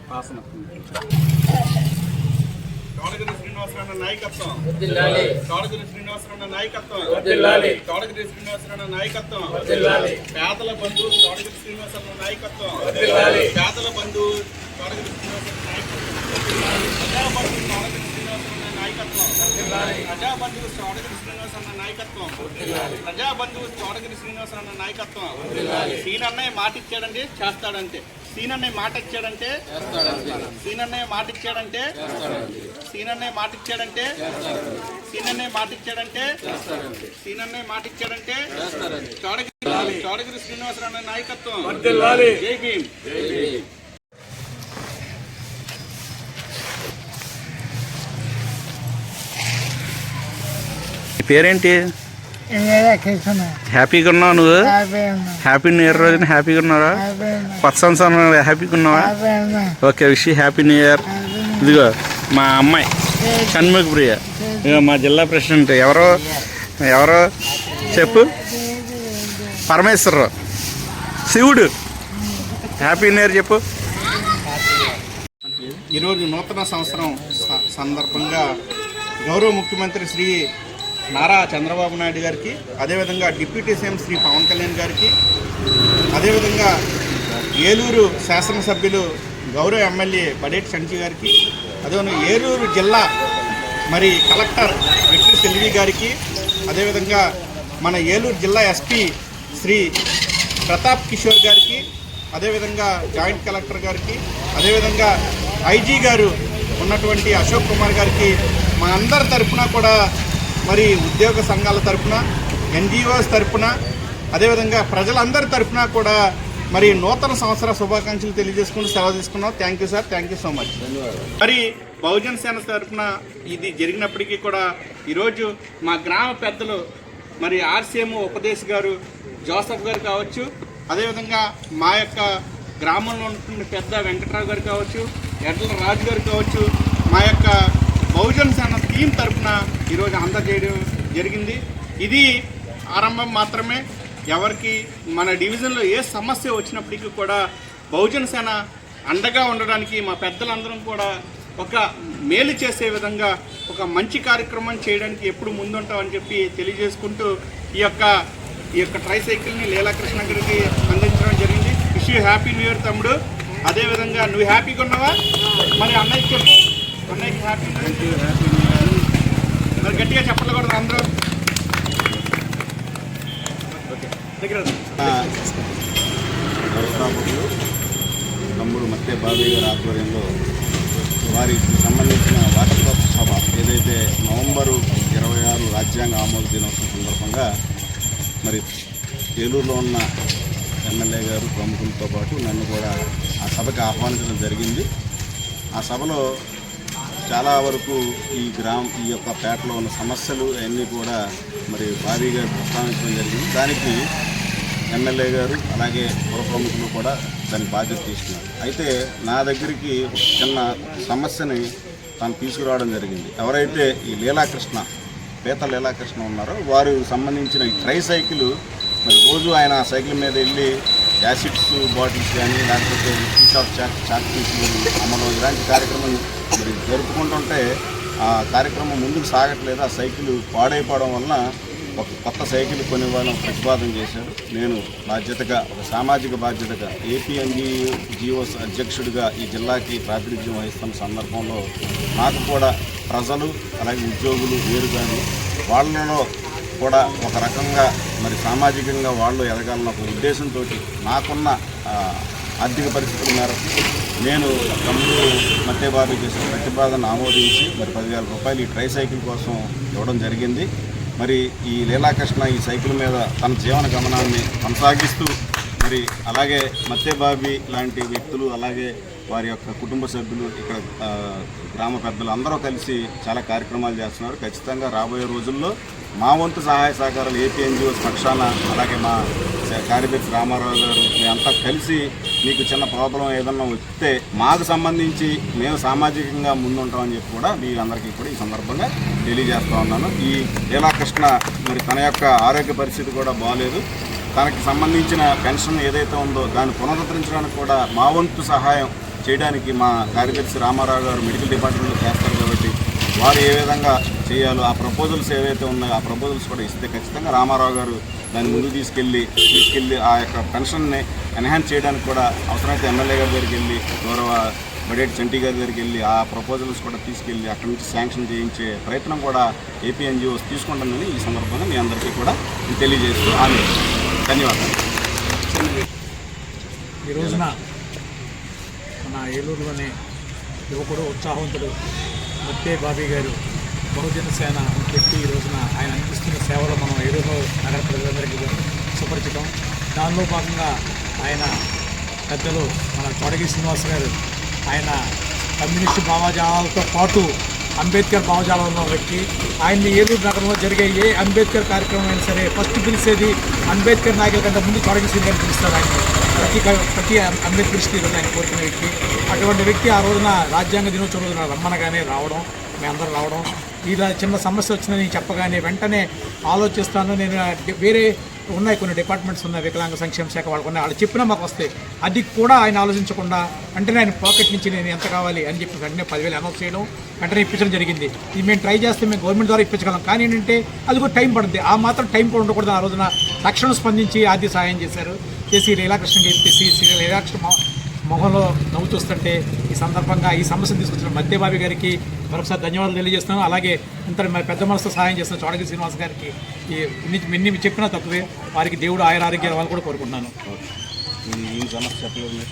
తోటగిరి శ్రీనివాసరావు నాయకత్వం, తోటగిరి శ్రీనివాసరావు నాయకత్వం, తోటగిరి శ్రీనివాసరావు నాయకత్వం, పేదల బంధువు తోటగిరి శ్రీనివాసరావు నాయకత్వం, పేదల బంధువు తోటగిరి శ్రీనివాసరావు నాయకత్వం, ప్రజాబంధువు తోటగిరి శ్రీనివాసరావు నాయకత్వం, ప్రజాబంధువు తోటగిరి శ్రీనివాసరావు నాయకత్వం. సీనన్నయ్య మాట ఇచ్చాడంటే చేస్తాడంటే, సీనన్నయ్య మాట ఇచ్చాడంటే సీనన్నయ్య మాట ఇచ్చాడంటే సీనన్నయ్య మాట ఇచ్చాడంటే సీనన్నయ్య మాట ఇచ్చాడంటే సీనన్నయ్య మాట ఇచ్చాడంటే తోటగిరి శ్రీనివాసరావు నాయకత్వం. జై భీమ్. పేరేంటి? హ్యాపీగా ఉన్నావా నువ్వు? హ్యాపీ న్యూ ఇయర్ రోజున హ్యాపీగా ఉన్నావా? కొత్త సంవత్సరం హ్యాపీగా ఉన్నావా? Okay, wish happy new year. ఇదిగో మా అమ్మాయి షణ్ముఖ ప్రియ, ఇదిగో మా జిల్లా ప్రెసిడెంట్. ఎవరో చెప్పు. పరమేశ్వరరావు, శివుడు. హ్యాపీ న్యూ ఇయర్ చెప్పు. ఈరోజు నూతన సంవత్సరం సందర్భంగా గౌరవ ముఖ్యమంత్రి శ్రీ నారా చంద్రబాబు నాయుడు గారికి, అదేవిధంగా డిప్యూటీ సీఎం శ్రీ పవన్ కళ్యాణ్ గారికి, అదేవిధంగా ఏలూరు శాసనసభ్యులు గౌరవ ఎమ్మెల్యే బడేటి సంజయ్ గారికి, అదేవిధంగా ఏలూరు జిల్లా మరి కలెక్టర్ వెట్రి సెల్వి గారికి, అదేవిధంగా మన ఏలూరు జిల్లా ఎస్పీ శ్రీ ప్రతాప్ కిషోర్ గారికి, అదేవిధంగా జాయింట్ కలెక్టర్ గారికి, అదేవిధంగా ఐజీ గారు ఉన్నటువంటి అశోక్ కుమార్ గారికి, మా అందరి తరఫున కూడా మరి ఉద్యోగ సంఘాల తరఫున, ఎన్జిఓస్ తరఫున, అదేవిధంగా ప్రజలందరి తరఫున కూడా మరి నూతన సంవత్సర శుభాకాంక్షలు తెలియజేసుకుంటూ సెలవు తీసుకున్నాం. Thank you sir, thank you so much. మరి బహుజన్ సేన తరఫున ఇది జరిగినప్పటికీ కూడా ఈరోజు మా గ్రామ పెద్దలు మరి ఆర్సీఎం ఉపదేశ్ గారు జోసఫ్ గారు కావచ్చు, అదేవిధంగా మా యొక్క గ్రామంలో ఉన్నటువంటి పెద్ద వెంకట్రావు గారు కావచ్చు, ఎడ్ల రాజు గారు కావచ్చు, మా యొక్క బహుజన్ సేన టీం తరఫున ఈరోజు అందజేయడం జరిగింది. ఇది ఆరంభం మాత్రమే. ఎవరికి మన డివిజన్లో ఏ సమస్య వచ్చినప్పటికీ కూడా బహుజన్ సేన అండగా ఉండడానికి మా పెద్దలందరం కూడా ఒక మేలు చేసే విధంగా ఒక మంచి కార్యక్రమం చేయడానికి ఎప్పుడు ముందుంటామని చెప్పి తెలియజేసుకుంటూ ఈ యొక్క ట్రైసైకిల్ని లీలాకృష్ణ గారికి అందించడం జరిగింది. Wish you happy new year తమ్ముడు. అదేవిధంగా నువ్వు హ్యాపీగా ఉన్నావా? మరి అన్నయ్యకి చెప్పు, అన్నయ్యకి హ్యాపీ న్యూ ఇయర్. మరి గట్టిగా చెప్పకూడదు అందరూ. దగ్గర తమ్ముడు మత్తే బాబీ గారి ఆధ్వర్యంలో వారికి సంబంధించిన వార్షికోత్సవ సభ ఏదైతే నవంబరు 26 రాజ్యాంగ ఆమోద దినోత్సవం సందర్భంగా మరి ఏలూరులో ఉన్న ఎమ్మెల్యే గారు ప్రముఖులతో పాటు నన్ను కూడా ఆ సభకి ఆహ్వానించడం జరిగింది. ఆ సభలో చాలా వరకు ఈ యొక్క పేటలో ఉన్న సమస్యలు అన్నీ కూడా మరి భారీగా ప్రస్తావించడం జరిగింది. దానికి ఎమ్మెల్యే గారు అలాగే పుర ప్రముఖులు కూడా దానికి బాధ్యత తీసుకున్నారు. అయితే నా దగ్గరికి ఒక చిన్న సమస్యని తాను తీసుకురావడం జరిగింది. ఎవరైతే ఈ పీత లీలాకృష్ణ ఉన్నారో వారు సంబంధించిన ఈ ట్రైసైకిల్ మరి రోజు ఆయన సైకిల్ మీద వెళ్ళి యాసిడ్స్ బాటిల్స్ కానీ లేకపోతే పీస్ ఆఫ్ చాక్ పీసులు అమ్మడం ఇలాంటి కార్యక్రమం మరి జరుపుకుంటుంటే ఆ కార్యక్రమం ముందుకు సాగట్లేదు. ఆ సైకిల్ పాడైపోవడం వలన ఒక కొత్త సైకిల్ కొనివ్వాలని ప్రతిపాదన చేశారు. నేను బాధ్యతగా ఒక సామాజిక బాధ్యతగా ఏపీఎన్జిఓస్ అధ్యక్షుడిగా ఈ జిల్లాకి ప్రాతినిధ్యం వహిస్తున్న సందర్భంలో నాకు కూడా ప్రజలు అలాగే ఉద్యోగులు వేరు కానీ వాళ్ళలో కూడా ఒక రకంగా మరి సామాజికంగా వాళ్ళు ఎదగాలన్న ఒక ఉద్దేశంతో నాకున్న ఆర్థిక పరిస్థితుల మేరకు నేను తమ్ముడు మత్తే బాబీ చేసిన ప్రతిపాదన ఆమోదించి మరి 10,000 రూపాయలు ఈ ట్రైసైకిల్ కోసం ఇవ్వడం జరిగింది. మరి ఈ లీలాకృష్ణ ఈ సైకిల్ మీద తన జీవన గమనాన్ని కొనసాగిస్తూ మరి అలాగే మత్తే బాబీ లాంటి వ్యక్తులు అలాగే వారి యొక్క కుటుంబ సభ్యులు ఇక్కడ గ్రామ పెద్దలు అందరూ కలిసి చాలా కార్యక్రమాలు చేస్తున్నారు. ఖచ్చితంగా రాబోయే రోజుల్లో మా వంతు సహాయ సహకారాలు ఏపీఎన్జిఓస్ పక్షాన అలాగే మా కార్యదర్శి రామారావు గారు మేమంతా కలిసి మీకు చిన్న ప్రాబ్లం ఏదన్నా వస్తే మాకు సంబంధించి మేము సామాజికంగా ముందుంటామని చెప్పి కూడా మీ అందరికీ కూడా ఈ సందర్భంగా తెలియజేస్తూ ఉన్నాను. ఈ లీలాకృష్ణ మరి తన యొక్క ఆరోగ్య పరిస్థితి కూడా బాగాలేదు. తనకి సంబంధించిన పెన్షన్ ఏదైతే ఉందో దాన్ని పునరుద్ధరించడానికి కూడా మా వంతు సహాయం చేయడానికి మా కార్యదర్శి రామారావు గారు మెడికల్ డిపార్ట్మెంట్లో చేస్తారు కాబట్టి వారు ఏ విధంగా చేయాలో ఆ ప్రపోజల్స్ ఏవైతే ఉన్నాయో ఆ ప్రపోజల్స్ కూడా ఇస్తే ఖచ్చితంగా రామారావు గారు దాన్ని ముందుకు తీసుకెళ్ళి ఆ యొక్క పెన్షన్ని ఎన్హాన్స్ చేయడానికి కూడా అవసరమైతే ఎమ్మెల్యే గారి దగ్గరికి వెళ్ళి గౌరవ బడేటి చంటి గారి దగ్గరికి వెళ్ళి ఆ ప్రపోజల్స్ కూడా తీసుకెళ్ళి అక్కడి నుంచి శాంక్షన్ చేయించే ప్రయత్నం కూడా ఏపీ ఎన్జిఓస్ తీసుకుంటుందని ఈ సందర్భంగా మీ అందరికీ కూడా తెలియజేస్తూ ఆమె ధన్యవాదాలు. ఈ రోజున మన ఏలూరులోని యువకుడు ఉత్సాహవంతుడు మత్తే బాబీ గారు బహుజన సేన వ్యక్తి ఈ రోజున ఆయన అందిస్తున్న సేవలు మనం ఏలూరు నగర ప్రజలందరికీ సుపరిచితం. దానిలో భాగంగా ఆయన పెద్దలు మన చోడగి శ్రీనివాస్ గారు ఆయన కమ్యూనిస్టు భావజాలాలతో పాటు అంబేద్కర్ భావజాలం ఉన్న వ్యక్తి. ఆయన్ని ఏలూరు నగరంలో జరిగే ఏ అంబేద్కర్ కార్యక్రమం అయినా సరే ఫస్ట్ పిలిచేది అంబేద్కర్ నాయకుల కంటే ముందు చోడగి శ్రీ గారిని పిలుస్తారు. ఆయన ప్రతి అంబేద్కరిస్ట్ ఈరోజు ఆయన కోరుకునే వ్యక్తి. అటువంటి వ్యక్తి ఆ రోజున రాజ్యాంగ దినోత్సవం రోజున రమ్మనగానే రావడం, మేమందరం రావడం, ఇలా చిన్న సమస్య వచ్చిందని చెప్పగానే వెంటనే ఆలోచిస్తాను. నేను వేరే ఉన్నాయి కొన్ని డిపార్ట్మెంట్స్ ఉన్నాయి, వికలాంగ సంక్షేమ శాఖ వాళ్ళకు ఉన్నాయి, వాళ్ళు చెప్పినా మాకు వస్తాయి. అది కూడా ఆయన ఆలోచించకుండా వెంటనే ఆయన పాకెట్ నుంచి నేను ఎంత కావాలి అని చెప్పి వెంటనే 10,000 అనౌన్స్ చేయడం, వెంటనే ఇప్పించడం జరిగింది. ఇది మేము ట్రై చేస్తే మేము గవర్నమెంట్ ద్వారా ఇప్పించగలం. కానీ ఏంటంటే అది కూడా టైం పడుతుంది. ఆ మాత్రం టైం కూడా ఉండకూడదు. ఆ రోజున తక్షణం స్పందించి ఆర్థిక సహాయం చేశారు. చేసి లీలాకృష్ణకి చెప్పేసి లీలాకృష్ణ మొహంలో నవ్వు చూస్తుంటే ఈ సందర్భంగా ఈ సమస్యను తీసుకొచ్చిన మత్తే బాబీ గారికి మరొకసారి ధన్యవాదాలు తెలియజేస్తున్నాను. అలాగే ఇంత పెద్ద మనసుతో సహాయం చేస్తున్న చోడగి శ్రీనివాస్ గారికి ఎన్ని చెప్పినా తక్కువే. వారికి దేవుడు ఆయుర ఆరోగ్యాలు వాళ్ళు కూడా కోరుకుంటున్నాను. ఈ సమస్య చెప్పలేదు.